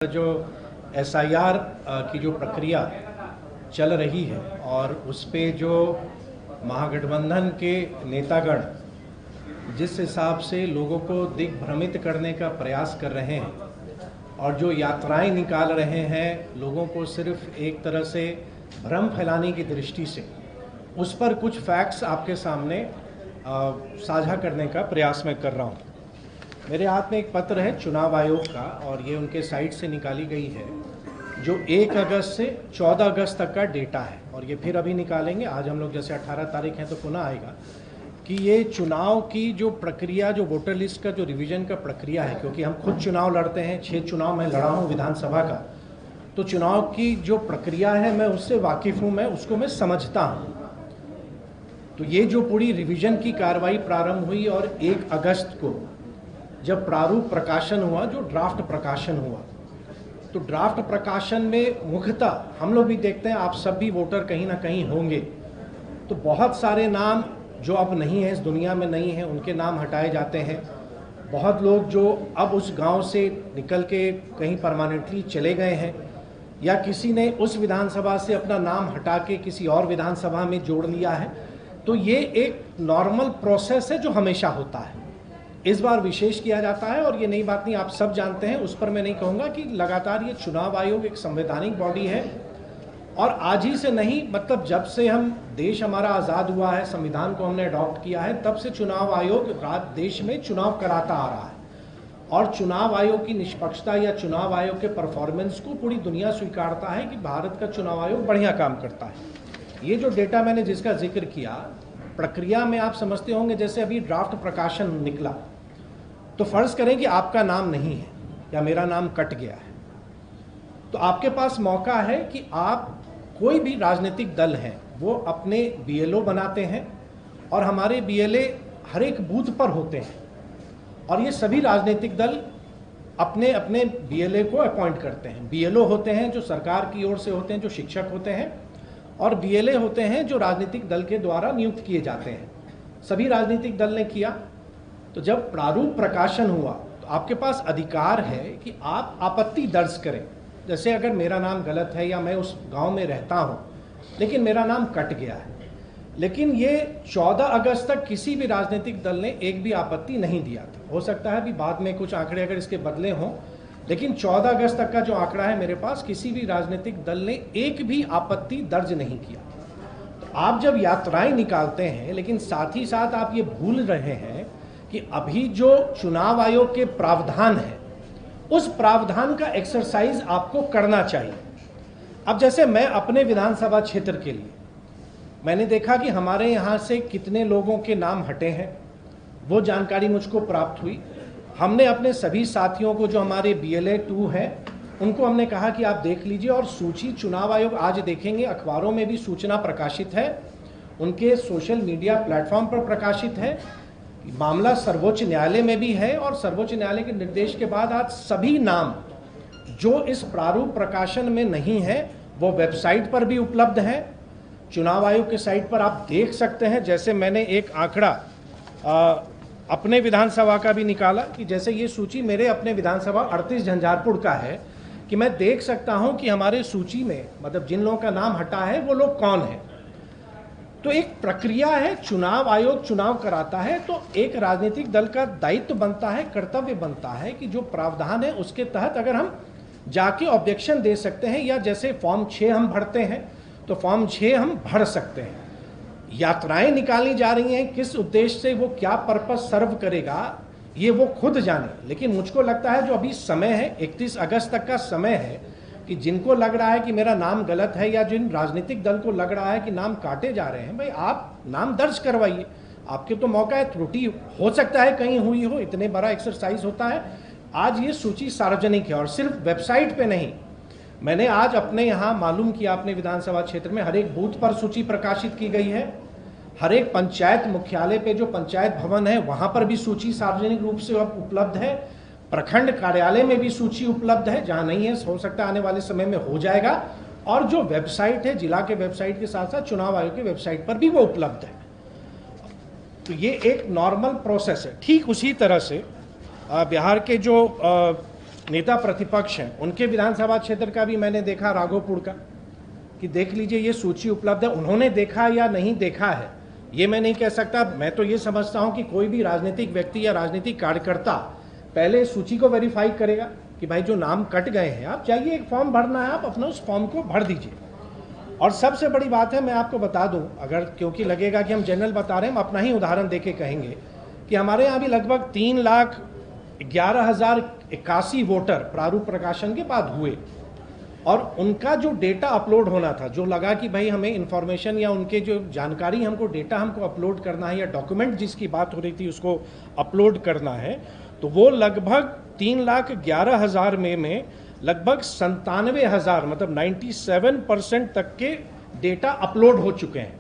जो एसआईआर की जो प्रक्रिया चल रही है और उस पे जो महागठबंधन के नेतागण जिस हिसाब से लोगों को दिग्भ्रमित करने का प्रयास कर रहे हैं और जो यात्राएं निकाल रहे हैं लोगों को सिर्फ एक तरह से भ्रम फैलाने की दृष्टि से, उस पर कुछ फैक्ट्स आपके सामने साझा करने का प्रयास मैं कर रहा हूँ। मेरे हाथ में एक पत्र है चुनाव आयोग का और ये उनके साइट से निकाली गई है जो 1 अगस्त से 14 अगस्त तक का डेटा है और ये फिर अभी निकालेंगे। आज हम लोग जैसे 18 तारीख है तो पुनः आएगा कि ये चुनाव की जो प्रक्रिया, जो वोटर लिस्ट का जो रिवीजन का प्रक्रिया है, क्योंकि हम खुद चुनाव लड़ते हैं, 6 चुनाव मैं लड़ा हूँ विधानसभा का, तो चुनाव की जो प्रक्रिया है मैं उससे वाकिफ़ हूँ, मैं उसको मैं समझता हूँ। तो ये जो पूरी रिवीजन की कार्रवाई प्रारंभ हुई और 1 अगस्त को जब प्रारूप प्रकाशन हुआ, जो ड्राफ्ट प्रकाशन हुआ, तो ड्राफ्ट प्रकाशन में मुख्यतः हम लोग भी देखते हैं, आप सब भी वोटर कहीं ना कहीं होंगे, तो बहुत सारे नाम जो अब नहीं हैं, इस दुनिया में नहीं हैं, उनके नाम हटाए जाते हैं। बहुत लोग जो अब उस गांव से निकल के कहीं परमानेंटली चले गए हैं या किसी ने उस विधानसभा से अपना नाम हटा के किसी और विधानसभा में जोड़ लिया है, तो ये एक नॉर्मल प्रोसेस है जो हमेशा होता है। इस बार विशेष किया जाता है और ये नई बात नहीं, आप सब जानते हैं, उस पर मैं नहीं कहूँगा कि लगातार ये चुनाव आयोग एक संवैधानिक बॉडी है और आज ही से नहीं, मतलब जब से हम देश हमारा आज़ाद हुआ है, संविधान को हमने अडॉप्ट किया है, तब से चुनाव आयोग देश में चुनाव कराता आ रहा है और चुनाव आयोग की निष्पक्षता या चुनाव आयोग के परफॉर्मेंस को पूरी दुनिया स्वीकारता है कि भारत का चुनाव आयोग बढ़िया काम करता है। ये जो डेटा मैंने जिसका जिक्र किया, प्रक्रिया में आप समझते होंगे जैसे अभी ड्राफ्ट प्रकाशन निकला, तो फर्ज करें कि आपका नाम नहीं है या मेरा नाम कट गया है, तो आपके पास मौका है कि आप कोई भी राजनीतिक दल है वो अपने बीएलओ बनाते हैं और हमारे बीएलए हर एक बूथ पर होते हैं और ये सभी राजनीतिक दल अपने अपने बीएलए को अपॉइंट करते हैं। बीएलओ होते हैं जो सरकार की ओर से होते हैं, जो शिक्षक होते हैं, और बीएलए होते हैं जो राजनीतिक दल के द्वारा नियुक्त किए जाते हैं। सभी राजनीतिक दल ने किया। तो जब प्रारूप प्रकाशन हुआ तो आपके पास अधिकार है कि आप आपत्ति दर्ज करें। जैसे अगर मेरा नाम गलत है या मैं उस गांव में रहता हूं लेकिन मेरा नाम कट गया है, लेकिन ये 14 अगस्त तक किसी भी राजनीतिक दल ने एक भी आपत्ति नहीं दिया था। हो सकता है अभी बाद में कुछ आंकड़े अगर इसके बदले हों, लेकिन 14 अगस्त तक का जो आंकड़ा है मेरे पास, किसी भी राजनीतिक दल ने एक भी आपत्ति दर्ज नहीं किया। तो आप जब यात्राएं निकालते हैं, लेकिन साथ ही साथ आप ये भूल रहे हैं कि अभी जो चुनाव आयोग के प्रावधान है उस प्रावधान का एक्सरसाइज आपको करना चाहिए। अब जैसे मैं अपने विधानसभा क्षेत्र के लिए मैंने देखा कि हमारे यहाँ से कितने लोगों के नाम हटे हैं, वो जानकारी मुझको प्राप्त हुई। हमने अपने सभी साथियों को जो हमारे BLA 2 हैं उनको हमने कहा कि आप देख लीजिए, और सूची चुनाव आयोग आज देखेंगे, अखबारों में भी सूचना प्रकाशित है, उनके सोशल मीडिया प्लेटफॉर्म पर प्रकाशित है, मामला सर्वोच्च न्यायालय में भी है और सर्वोच्च न्यायालय के निर्देश के बाद आज सभी नाम जो इस प्रारूप प्रकाशन में नहीं है वो वेबसाइट पर भी उपलब्ध है। चुनाव आयोग के साइट पर आप देख सकते हैं। जैसे मैंने एक आंकड़ा अपने विधानसभा का भी निकाला कि जैसे ये सूची मेरे अपने विधानसभा 38 झंझारपुर का है, कि मैं देख सकता हूं कि हमारे सूची में मतलब जिन लोगों का नाम हटा है वो लोग कौन है। तो एक प्रक्रिया है, चुनाव आयोग चुनाव कराता है, तो एक राजनीतिक दल का दायित्व बनता है, कर्तव्य बनता है कि जो प्रावधान है उसके तहत अगर हम जाके ऑब्जेक्शन दे सकते हैं, या जैसे फॉर्म 6 हम भरते हैं तो फॉर्म 6 हम भर सकते हैं। यात्राएं निकाली जा रही हैं, किस उद्देश्य से, वो क्या पर्पस सर्व करेगा ये वो खुद जाने। लेकिन मुझको लगता है जो अभी समय है, 31 अगस्त तक का समय है, कि जिनको लग रहा है कि मेरा नाम गलत है या जिन राजनीतिक दल को लग रहा है कि नाम काटे जा रहे हैं, भाई आप नाम दर्ज करवाइए, आपके तो मौका है। त्रुटि हो सकता है कहीं हुई हो, इतने बड़ा एक्सरसाइज होता है। आज ये सूची सार्वजनिक है और सिर्फ वेबसाइट पे नहीं, मैंने आज अपने यहाँ मालूम किया, अपने विधानसभा क्षेत्र में हर एक बूथ पर सूची प्रकाशित की गई है, हर एक पंचायत मुख्यालय पे जो पंचायत भवन है वहाँ पर भी सूची सार्वजनिक रूप से उपलब्ध है, प्रखंड कार्यालय में भी सूची उपलब्ध है, जहाँ नहीं है हो सकता है आने वाले समय में हो जाएगा, और जो वेबसाइट है जिला के वेबसाइट के साथ साथ चुनाव आयोग के वेबसाइट पर भी वो उपलब्ध है। तो ये एक नॉर्मल प्रोसेस है। ठीक उसी तरह से बिहार के जो नेता प्रतिपक्ष हैं उनके विधानसभा क्षेत्र का भी मैंने देखा, राघोपुर का, कि देख लीजिए ये सूची उपलब्ध है। उन्होंने देखा या नहीं देखा है ये मैं नहीं कह सकता। मैं तो ये समझता हूं कि कोई भी राजनीतिक व्यक्ति या राजनीतिक कार्यकर्ता पहले सूची को वेरीफाई करेगा कि भाई जो नाम कट गए हैं, आप जाइए, एक फॉर्म भरना है, आप अपना उस फॉर्म को भर दीजिए। और सबसे बड़ी बात है, मैं आपको बता दूं, अगर क्योंकि लगेगा कि हम जनरल बता रहे हैं, हम अपना ही उदाहरण देके कहेंगे कि हमारे यहाँ भी लगभग 3,11,081 वोटर प्रारूप प्रकाशन के बाद हुए, और उनका जो डेटा अपलोड होना था, जो लगा कि भाई हमें इंफॉर्मेशन या उनके जो जानकारी हमको डेटा हमको अपलोड करना है या डॉक्यूमेंट जिसकी बात हो रही थी उसको अपलोड करना है, तो वो लगभग 3,11,000 में लगभग 97,000 मतलब 97% तक के डेटा अपलोड हो चुके हैं।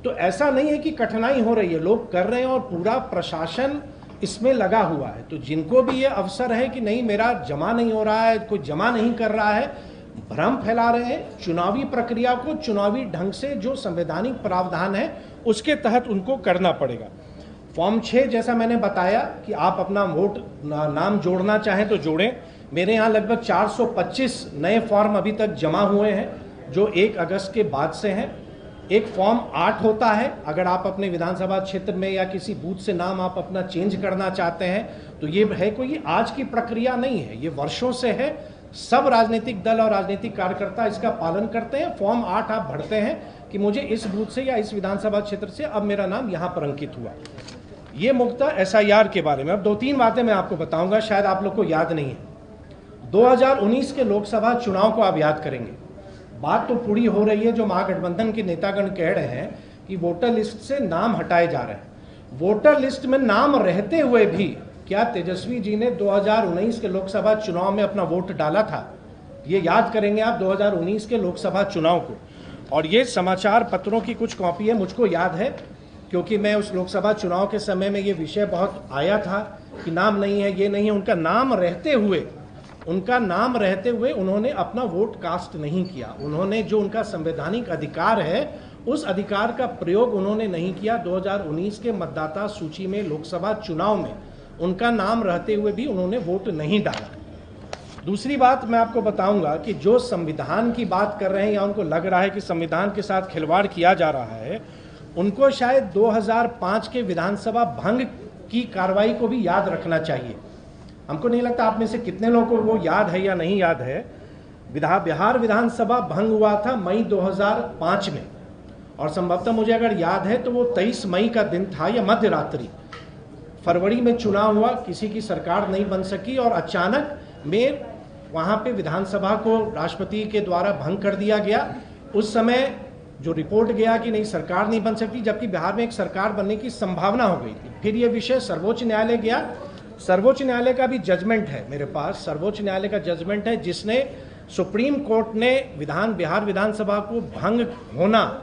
तो ऐसा नहीं है कि कठिनाई हो रही है, लोग कर रहे हैं और पूरा प्रशासन इसमें लगा हुआ है। तो जिनको भी ये अवसर है कि नहीं मेरा जमा नहीं हो रहा है, कोई जमा नहीं कर रहा है, भ्रम फैला रहे हैं। चुनावी प्रक्रिया को चुनावी ढंग से जो संवैधानिक प्रावधान है उसके तहत उनको करना पड़ेगा। फॉर्म 6 जैसा मैंने बताया कि आप अपना वोट नाम जोड़ना चाहें तो जोड़ें। मेरे यहाँ लगभग 425 नए फॉर्म अभी तक जमा हुए हैं जो 1 अगस्त के बाद से हैं। एक फॉर्म 8 होता है, अगर आप अपने विधानसभा क्षेत्र में या किसी बूथ से नाम आप अपना चेंज करना चाहते हैं तो ये है, कोई आज की प्रक्रिया नहीं है, ये वर्षों से है। सब राजनीतिक दल और राजनीतिक कार्यकर्ता इसका पालन करते हैं। फॉर्म 8 आप भरते हैं कि मुझे इस बूथ से या इस विधानसभा क्षेत्र से अब मेरा नाम यहाँ पर अंकित हुआ। ये मुख्यतः SIR के बारे में। अब 2-3 बातें मैं आपको बताऊंगा, शायद आप लोग को याद नहीं है। 2019 के लोकसभा चुनाव को आप याद करेंगे, बात तो पूरी हो रही है, जो महागठबंधन के नेतागण कह रहे हैं कि वोटर लिस्ट से नाम हटाए जा रहे हैं। वोटर लिस्ट में नाम रहते हुए भी क्या तेजस्वी जी ने 2019 के लोकसभा चुनाव में अपना वोट डाला था? ये याद करेंगे आप 2019 के लोकसभा चुनाव को। और ये समाचार पत्रों की कुछ कॉपी है, मुझको याद है क्योंकि मैं उस लोकसभा चुनाव के समय में ये विषय बहुत आया था कि नाम नहीं है, ये नहीं है। उनका नाम रहते हुए उन्होंने अपना वोट कास्ट नहीं किया। उन्होंने जो उनका संवैधानिक अधिकार है उस अधिकार का प्रयोग उन्होंने नहीं किया। 2019 के मतदाता सूची में लोकसभा चुनाव में उनका नाम रहते हुए भी उन्होंने वोट नहीं डाला। दूसरी बात मैं आपको बताऊंगा कि जो संविधान की बात कर रहे हैं या उनको लग रहा है कि संविधान के साथ खिलवाड़ किया जा रहा है, उनको शायद 2005 के विधानसभा भंग की कार्रवाई को भी याद रखना चाहिए। हमको नहीं लगता आप में से कितने लोगों को वो याद है या नहीं याद है। बिहार विधानसभा भंग हुआ था मई 2005 में, और संभवतः मुझे अगर याद है तो वो 23 मई का दिन था या मध्य रात्रि। फरवरी में चुनाव हुआ, किसी की सरकार नहीं बन सकी और अचानक में वहाँ पे विधानसभा को राष्ट्रपति के द्वारा भंग कर दिया गया। उस समय जो रिपोर्ट गया कि नहीं सरकार नहीं बन सकती, जबकि बिहार में एक सरकार बनने की संभावना हो गई थी। फिर ये विषय सर्वोच्च न्यायालय गया। सर्वोच्च न्यायालय का भी जजमेंट है मेरे पास, सर्वोच्च न्यायालय का जजमेंट है जिसने सुप्रीम कोर्ट ने बिहार विधानसभा को भंग होना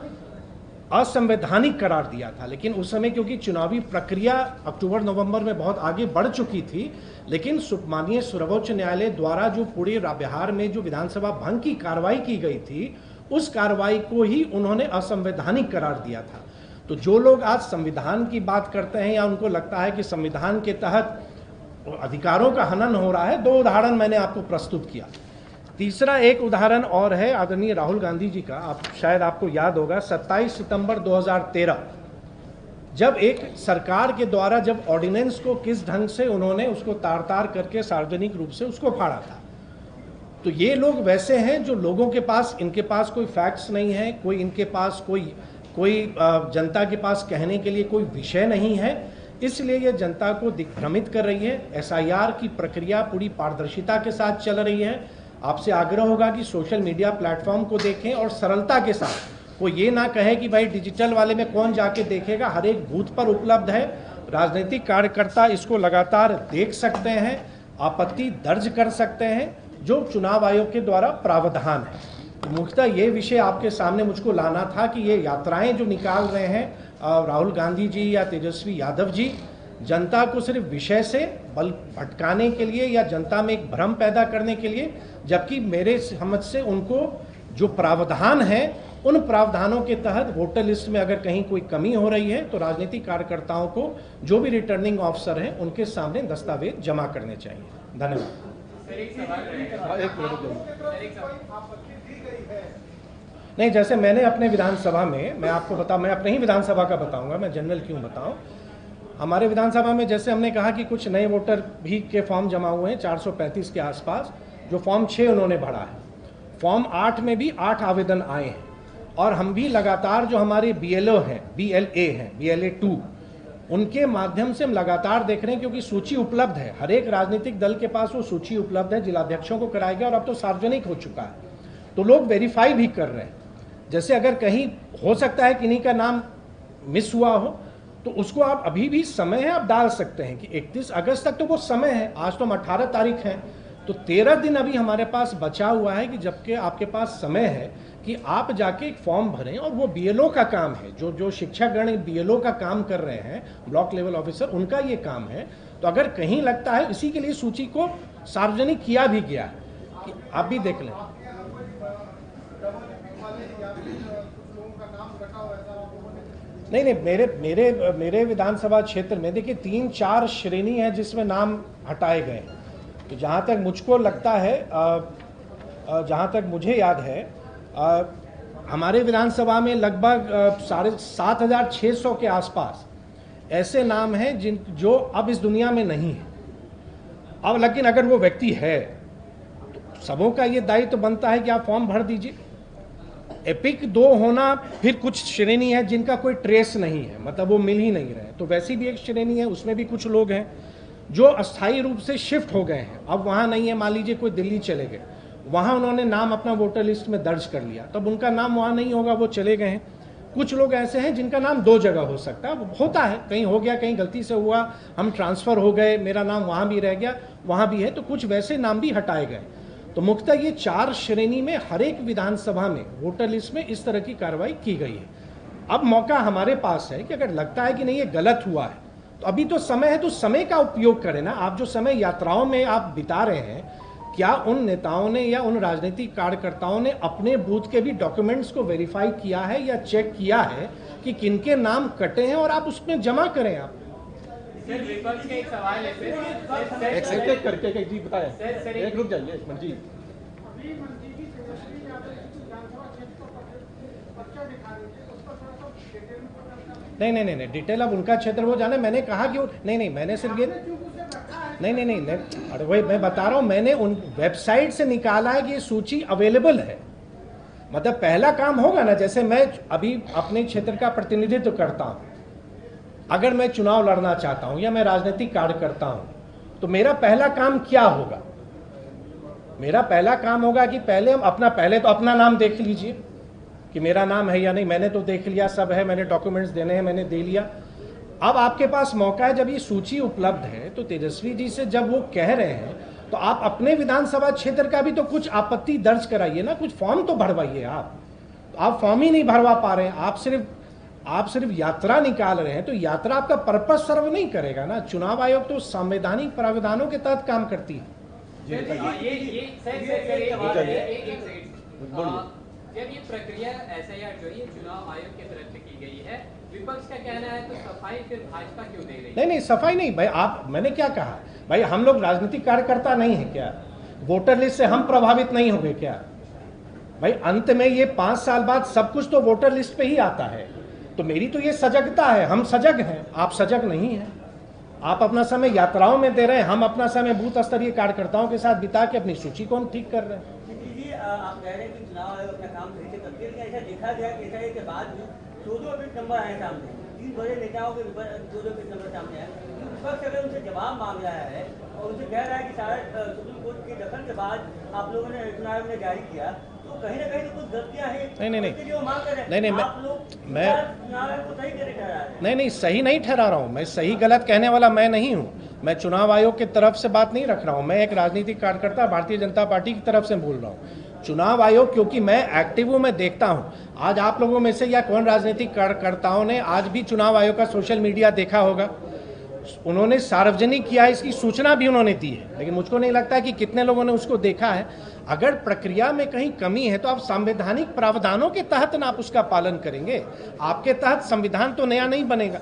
असंवैधानिक करार दिया था। लेकिन उस समय क्योंकि चुनावी प्रक्रिया अक्टूबर-नवंबर में बहुत आगे बढ़ चुकी थी, लेकिन माननीय सर्वोच्च न्यायालय द्वारा जो पूरे बिहार में जो विधानसभा भंग की कार्रवाई की गई थी, उस कार्रवाई को ही उन्होंने असंवैधानिक करार दिया था। तो जो लोग आज संविधान की बात करते हैं या उनको लगता है कि संविधान के तहत अधिकारों का हनन हो रहा है, 2 उदाहरण मैंने आपको प्रस्तुत किया। तीसरा एक उदाहरण और है आदरणीय राहुल गांधी जी का। आप शायद आपको याद होगा 27 सितंबर 2013 जब एक सरकार के द्वारा जब ऑर्डिनेंस को किस ढंग से उन्होंने उसको तार करके सार्वजनिक रूप से उसको फाड़ा था। तो ये लोग वैसे हैं जो लोगों के पास, इनके पास कोई फैक्ट्स नहीं है, कोई इनके पास कोई जनता के पास कहने के लिए कोई विषय नहीं है, इसलिए ये जनता को दिग्भ्रमित कर रही है। SIR की प्रक्रिया पूरी पारदर्शिता के साथ चल रही है। आपसे आग्रह होगा कि सोशल मीडिया प्लेटफॉर्म को देखें और सरलता के साथ, कोई ये ना कहे कि भाई डिजिटल वाले में कौन जाके देखेगा। हर एक बूथ पर उपलब्ध है, राजनीतिक कार्यकर्ता इसको लगातार देख सकते हैं, आपत्ति दर्ज कर सकते हैं, जो चुनाव आयोग के द्वारा प्रावधान है। मुख्यतः ये विषय आपके सामने मुझको लाना था कि ये यात्राएं जो निकाल रहे हैं राहुल गांधी जी या तेजस्वी यादव जी, जनता को सिर्फ विषय से बल भटकाने के लिए या जनता में एक भ्रम पैदा करने के लिए, जबकि मेरे समझ से उनको जो प्रावधान है उन प्रावधानों के तहत वोटर लिस्ट में अगर कहीं कोई कमी हो रही है तो राजनीतिक कार्यकर्ताओं को, जो भी रिटर्निंग ऑफिसर हैं, उनके सामने दस्तावेज जमा करने चाहिए। धन्यवाद। नहीं, जैसे मैंने अपने विधानसभा में, मैं आपको मैं अपने ही विधानसभा का बताऊंगा, मैं जनरल क्यों बताऊं। हमारे विधानसभा में जैसे हमने कहा कि कुछ नए वोटर भी के फॉर्म जमा हुए हैं 435 के आसपास, जो फॉर्म 6 उन्होंने भरा है। फॉर्म 8 में भी 8 आवेदन आए हैं और हम भी लगातार जो हमारे BLO हैं, BLA हैं, BLA 2, उनके माध्यम से हम लगातार देख रहे हैं, क्योंकि सूची उपलब्ध है, हर एक राजनीतिक दल के पास वो सूची उपलब्ध है, जिलाध्यक्षों को कराया गया और अब तो सार्वजनिक हो चुका है, तो लोग वेरीफाई भी कर रहे हैं। जैसे अगर कहीं हो सकता है किन्हीं का नाम मिस हुआ हो, तो उसको आप अभी भी समय है, आप डाल सकते हैं कि 31 अगस्त तक तो वो समय है। आज तो हम 18 तारीख है, तो 13 दिन अभी हमारे पास बचा हुआ है कि जबकि आपके पास समय है कि आप जाके एक फॉर्म भरें। और वो BLO का काम है, जो शिक्षागण BLO का काम कर रहे हैं, ब्लॉक लेवल ऑफिसर, उनका ये काम है। तो अगर कहीं लगता है, इसी के लिए सूची को सार्वजनिक किया भी गया है कि आप भी देख लें। नहीं, मेरे विधानसभा क्षेत्र में देखिए 3-4 श्रेणी है जिसमें नाम हटाए गए हैं। तो जहाँ तक मुझको लगता है, जहाँ तक मुझे याद है, हमारे विधानसभा में लगभग 7,600 के आसपास ऐसे नाम हैं जो अब इस दुनिया में नहीं है। अब लेकिन अगर वो व्यक्ति है तो सबों का ये दायित्व तो बनता है कि आप फॉर्म भर दीजिए। एपिक 2 होना, फिर कुछ श्रेणी है जिनका कोई ट्रेस नहीं है, मतलब वो मिल ही नहीं रहे, तो वैसी भी एक श्रेणी है, उसमें भी कुछ लोग हैं जो अस्थायी रूप से शिफ्ट हो गए हैं, अब वहाँ नहीं है। मान लीजिए कोई दिल्ली चले गए, वहाँ उन्होंने नाम अपना वोटर लिस्ट में दर्ज कर लिया, तब उनका नाम वहाँ नहीं होगा, वो चले गए हैं। कुछ लोग ऐसे हैं जिनका नाम 2 जगह हो सकता है, होता है, कहीं हो गया, कहीं गलती से हुआ, हम ट्रांसफ़र हो गए, मेरा नाम वहाँ भी रह गया, वहाँ भी है, तो कुछ वैसे नाम भी हटाए गए। तो मुख्यतः ये 4 श्रेणी में हर एक विधानसभा में वोटर लिस्ट में इस तरह की कार्रवाई की गई है। अब मौका हमारे पास है कि अगर लगता है कि नहीं ये गलत हुआ है, तो अभी तो समय है, तो समय का उपयोग करें ना। आप जो समय यात्राओं में आप बिता रहे हैं, क्या उन नेताओं ने या उन राजनीतिक कार्यकर्ताओं ने अपने बूथ के भी डॉक्यूमेंट्स को वेरीफाई किया है या चेक किया है कि किनके नाम कटे हैं, और आप उसमें जमा करें। आप विपक्ष के एक सवाल है एक करके जी बताएं, एक रुक जाइए मंजी। नहीं, डिटेल अब उनका क्षेत्र वो जाने। मैंने कहा कि नहीं, मैंने सिर्फ ये नहीं, अरे वही मैं बता रहा हूँ, मैंने उन वेबसाइट से निकाला है कि ये सूची अवेलेबल है। मतलब पहला काम होगा ना, जैसे मैं अभी अपने क्षेत्र का प्रतिनिधित्व करता हूँ, अगर मैं चुनाव लड़ना चाहता हूं या मैं राजनीतिक कार्य करता हूं, तो मेरा पहला काम क्या होगा? मेरा पहला काम होगा कि पहले तो अपना नाम देख लीजिए कि मेरा नाम है या नहीं। मैंने तो देख लिया, सब है, मैंने डॉक्यूमेंट्स देने हैं, मैंने दे लिया। अब आपके पास मौका है, जब ये सूची उपलब्ध है, तो तेजस्वी जी से जब वो कह रहे हैं, तो आप अपने विधानसभा क्षेत्र का भी तो कुछ आपत्ति दर्ज कराइए ना, कुछ फॉर्म तो भरवाइए। आप फॉर्म ही नहीं भरवा पा रहे हैं, आप सिर्फ यात्रा निकाल रहे हैं, तो यात्रा आपका पर्पस सर्व नहीं करेगा ना। चुनाव आयोग तो संवैधानिक प्रावधानों के तहत काम करती है। जब ये प्रक्रिया SIR जो ये चुनाव आयोग की तरफ से की गई है, विपक्ष का कहना है तो सफाई फिर भाजपा क्यों दे रही है? नहीं, सफाई नहीं भाई। मैंने क्या कहा भाई, हम लोग राजनीतिक कार्यकर्ता नहीं है क्या? वोटर लिस्ट से हम प्रभावित नहीं होंगे क्या भाई? अंत में ये 5 साल बाद सब कुछ तो वोटर लिस्ट पे ही आता है। तो मेरी तो ये सजगता है, हम सजग हैं, आप सजग नहीं हैं। आप अपना समय यात्राओं में दे रहे हैं, हम अपना समय बूथ स्तरीय कार्यकर्ताओं के साथ बिता के अपनी सूची को हम ठीक कर रहे हैं। आप कह रहे हैं कि चुनाव आयोग अपना काम सही से करती है, लेकिन ऐसा देखा गया कि SIR के बाद भी 2-2 बिट नंबर आए सामने, 3 बड़े नेताओं के 2-2 बिट नंबर सामने आए। विपक्ष अगर उनसे जवाब मांग रहा है और उनसे कह रहा है कि सारा सुप्रीम कोर्ट के दखल के बाद आप लोगों ने चुनाव आयोग ने जारी किया, तो कहीं ना कहीं तो कुछ गलतियां हैं। नहीं, सही नहीं ठहरा रहा हूँ मैं। सही गलत कहने वाला मैं नहीं हूँ। मैं चुनाव आयोग की तरफ से बात नहीं रख रहा हूँ। मैं एक राजनीतिक कार्यकर्ता भारतीय जनता पार्टी की तरफ से बोल रहा हूँ। चुनाव आयोग, क्योंकि मैं एक्टिव हूँ, मैं देखता हूँ। आज आप लोगों में से या कौन राजनीतिक कार्यकर्ताओं ने आज भी चुनाव आयोग का सोशल मीडिया देखा होगा? उन्होंने सार्वजनिक किया है, इसकी सूचना भी उन्होंने दी है, लेकिन मुझको नहीं लगता कि कितने लोगों ने उसको देखा है। अगर प्रक्रिया में कहीं कमी है तो आप संवैधानिक प्रावधानों के तहत ना आप उसका पालन करेंगे। आपके तहत संविधान तो नया नहीं बनेगा।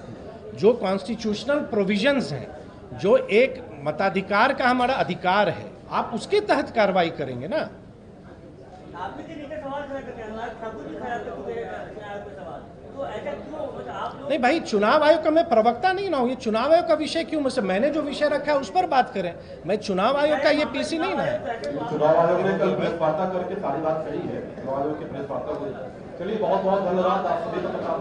जो कॉन्स्टिट्यूशनल प्रोविजंस हैं जो एक मताधिकार का हमारा अधिकार है, आप उसके तहत कार्रवाई करेंगे ना। आप भी नीचे सवाल खड़ा करते हैं, हमारे ठाकुर जी खड़ा करते हैं चुनाव पे सवाल, तो ऐसा क्यों मतलब आप लोग? नहीं भाई, चुनाव आयोग का मैं प्रवक्ता नहीं ना हूँ, ये चुनाव आयोग का विषय क्यों, मतलब मैंने जो विषय रखा है उस पर बात करें। मैं चुनाव आयोग का ये पीसी नहीं ना है। चुनाव आयोग ने कल प्रेस वार्ता करके सारी बात कही है। चुनाव आयोग की प्रेस वार्ता को चलिए, बहुत बहुत धन्यवाद आप सभी को।